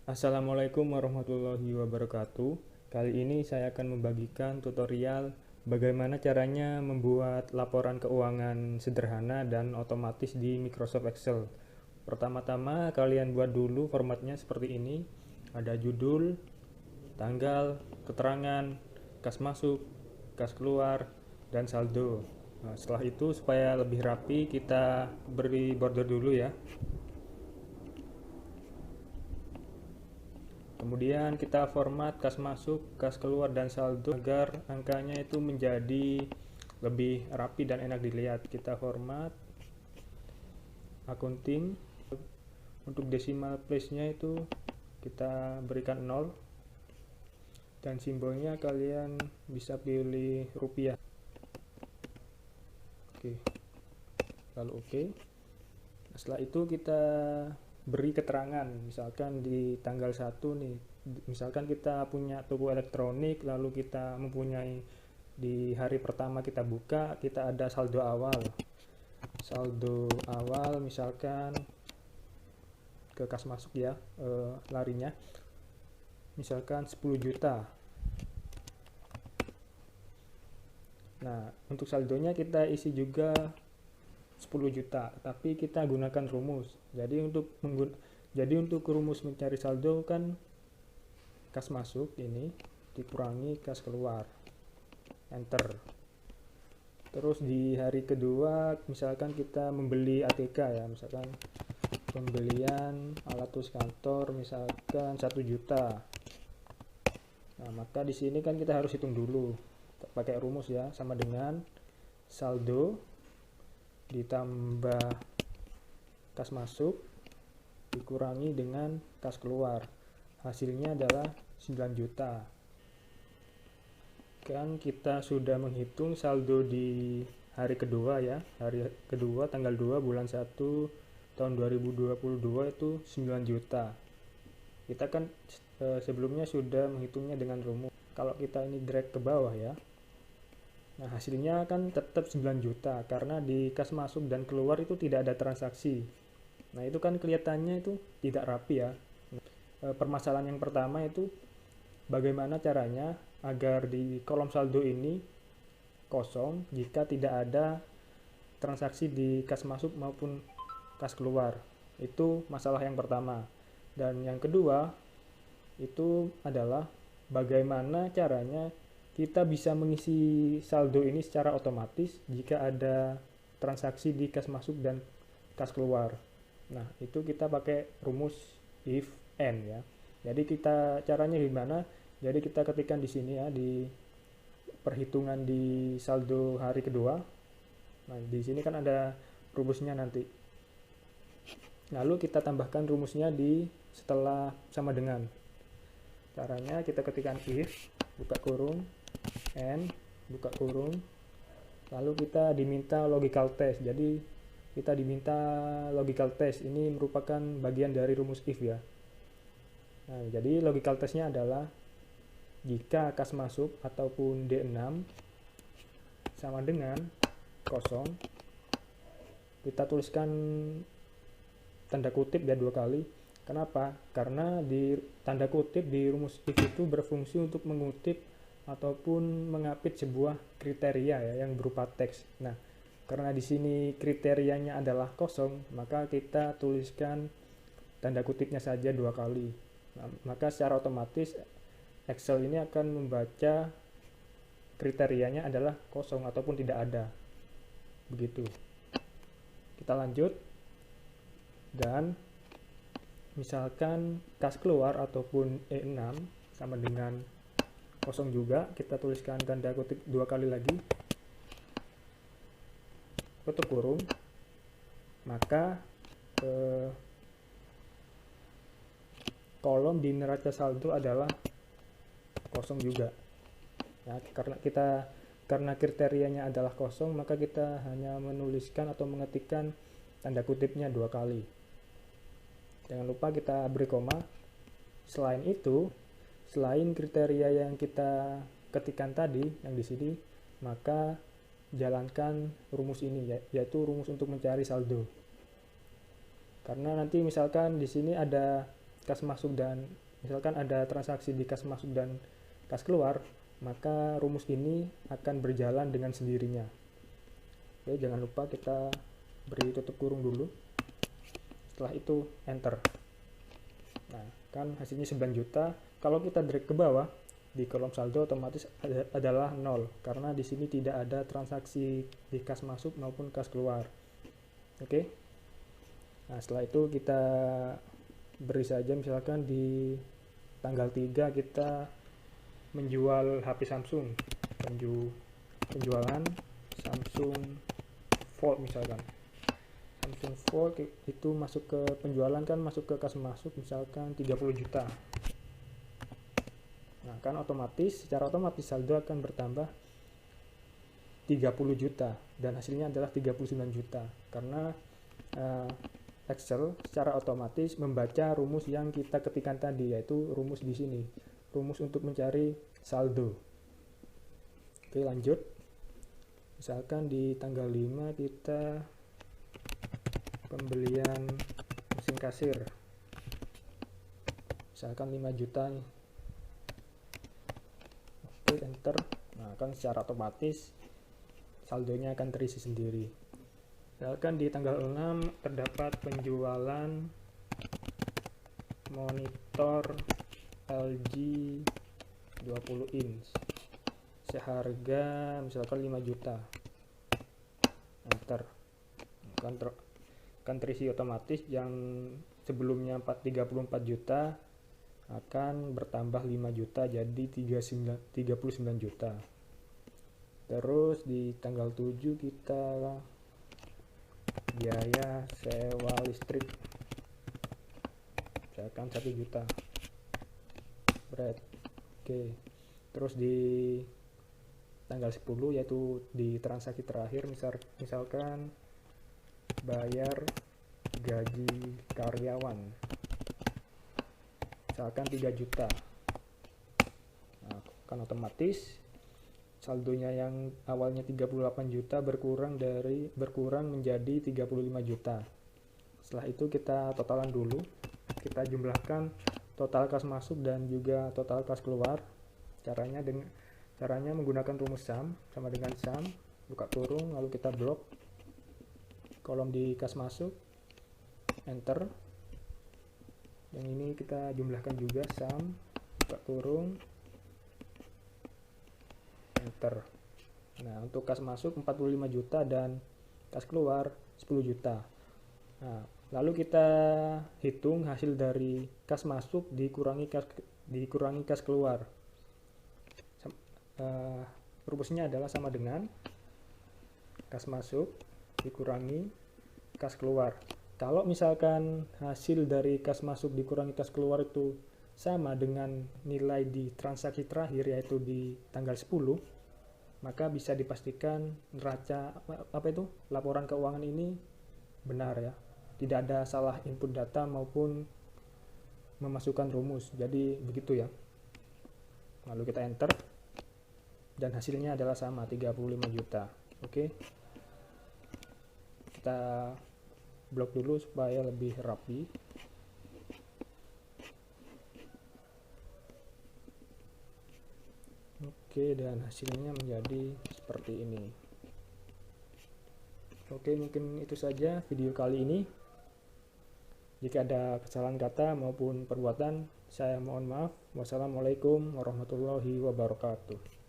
Assalamualaikum warahmatullahi wabarakatuh. Kali ini saya akan membagikan tutorial bagaimana caranya membuat laporan keuangan sederhana dan otomatis di Microsoft Excel. Pertama-tama kalian buat dulu formatnya seperti ini. Ada judul, tanggal, keterangan, kas masuk, kas keluar, dan saldo. Nah, setelah itu supaya lebih rapi kita beri border dulu ya. Kemudian kita format kas masuk, kas keluar, dan saldo agar angkanya itu menjadi lebih rapi dan enak dilihat. Kita format accounting. Untuk decimal place-nya itu kita berikan 0 dan simbolnya kalian bisa pilih rupiah. Oke. Lalu oke. Setelah itu kita beri keterangan, misalkan di tanggal 1 nih, misalkan kita punya toko elektronik, lalu kita mempunyai di hari pertama kita buka, kita ada saldo awal misalkan ke kas masuk ya, larinya misalkan 10 juta. Nah, untuk saldonya kita isi juga 10 juta, tapi kita gunakan rumus. Jadi untuk rumus mencari saldo kan kas masuk ini dikurangi kas keluar, enter. Terus di hari kedua misalkan kita membeli ATK ya, misalkan pembelian alat tulis kantor misalkan 1 juta. Nah, maka di sini kan kita harus hitung dulu pakai rumus ya, sama dengan saldo ditambah kas masuk dikurangi dengan kas keluar, hasilnya adalah 9 juta. Kan kita sudah menghitung saldo di hari kedua ya, hari kedua tanggal 2 bulan 1 tahun 2022 itu 9 juta. Kita kan sebelumnya sudah menghitungnya dengan rumus. Kalau kita ini drag ke bawah ya, nah hasilnya kan tetap 9 juta karena di kas masuk dan keluar itu tidak ada transaksi. Nah itu kan kelihatannya itu tidak rapi ya. Permasalahan yang pertama itu bagaimana caranya agar di kolom saldo ini kosong jika tidak ada transaksi di kas masuk maupun kas keluar. Itu masalah yang pertama. Dan yang kedua itu adalah bagaimana caranya kita bisa mengisi saldo ini secara otomatis jika ada transaksi di kas masuk dan kas keluar. Nah, itu kita pakai rumus if and ya. Jadi kita caranya gimana? Jadi kita ketikkan di sini ya, di perhitungan di saldo hari kedua. Nah, di sini kan ada rumusnya nanti. Lalu kita tambahkan rumusnya di setelah sama dengan. Caranya kita ketikkan if, buka kurung, and, buka kurung, lalu kita diminta logical test. Jadi kita diminta logical test, ini merupakan bagian dari rumus if ya. Nah, jadi logical testnya adalah jika kas masuk ataupun D6 sama dengan kosong, kita tuliskan tanda kutip ya 2 kali. Kenapa? Karena di tanda kutip di rumus if itu berfungsi untuk mengutip ataupun mengapit sebuah kriteria ya yang berupa teks. Nah, karena di sini kriterianya adalah kosong, maka kita tuliskan tanda kutipnya saja 2 kali. Nah, maka secara otomatis Excel ini akan membaca kriterianya adalah kosong ataupun tidak ada. Begitu. Kita lanjut. Dan misalkan kas keluar ataupun E6 sama dengan kosong juga, kita tuliskan tanda kutip 2 kali lagi, tutup kurung, maka kolom di neraca saldo adalah kosong juga ya, karena kriterianya adalah kosong, maka kita hanya menuliskan atau mengetikkan tanda kutipnya 2 kali. Jangan lupa kita beri koma. Selain itu, selain kriteria yang kita ketikkan tadi yang di sini, maka jalankan rumus ini yaitu rumus untuk mencari saldo. Karena nanti misalkan di sini ada kas masuk dan misalkan ada transaksi di kas masuk dan kas keluar, maka rumus ini akan berjalan dengan sendirinya. Oke, jangan lupa kita beri tutup kurung dulu. Setelah itu enter. Nah, kan hasilnya 9 juta. Kalau kita drag ke bawah di kolom saldo, otomatis adalah 0 karena di sini tidak ada transaksi di kas masuk maupun kas keluar. Oke. Nah, setelah itu kita beri saja misalkan di tanggal 3 kita menjual HP Samsung. Penjualan Samsung Fold misalkan. Samsung Fold itu masuk ke penjualan, kan masuk ke kas masuk misalkan 30 juta. Nah, kan secara otomatis saldo akan bertambah 30 juta dan hasilnya adalah 39 juta karena Excel secara otomatis membaca rumus yang kita ketikkan tadi, yaitu rumus di sini, rumus untuk mencari saldo. Oke, lanjut. Misalkan di tanggal 5 kita pembelian mesin kasir, misalkan 5 juta nih. Oke, enter. Nah, kan secara otomatis saldonya akan terisi sendiri. Misalkan di tanggal 6 terdapat penjualan monitor LG 20 inch seharga misalkan 5 juta. Enter. Kan terisi otomatis, yang sebelumnya 34 juta akan bertambah 5 juta jadi 39 juta. Terus di tanggal 7 kita biaya sewa listrik misalkan 1 juta. Oke. Terus di tanggal 10 yaitu di transaksi terakhir, misalkan bayar gaji karyawan misalkan 3 juta. Nah, kan otomatis saldonya yang awalnya 38 juta berkurang menjadi 35 juta. Setelah itu kita totalan dulu. Kita jumlahkan total kas masuk dan juga total kas keluar. Caranya menggunakan rumus sum, sama dengan sum, buka kurung, lalu kita blok kolom di kas masuk, enter. Yang ini kita jumlahkan juga, sum, buka kurung, enter. Nah, untuk kas masuk 45 juta dan kas keluar 10 juta. Nah, lalu kita hitung hasil dari kas masuk dikurangi kas keluar. Rumusnya adalah sama dengan kas masuk dikurangi kas keluar. Kalau misalkan hasil dari kas masuk dikurangi kas keluar itu sama dengan nilai di transaksi terakhir, yaitu di tanggal 10, maka bisa dipastikan neraca laporan keuangan ini benar ya. Tidak ada salah input data maupun memasukkan rumus. Jadi begitu ya. Lalu kita enter dan hasilnya adalah sama, 35 juta. Oke. Kita blok dulu supaya lebih rapi. Oke, dan hasilnya menjadi seperti ini. Oke, mungkin itu saja video kali ini. Jika ada kesalahan kata maupun perbuatan, saya mohon maaf. Wassalamualaikum warahmatullahi wabarakatuh.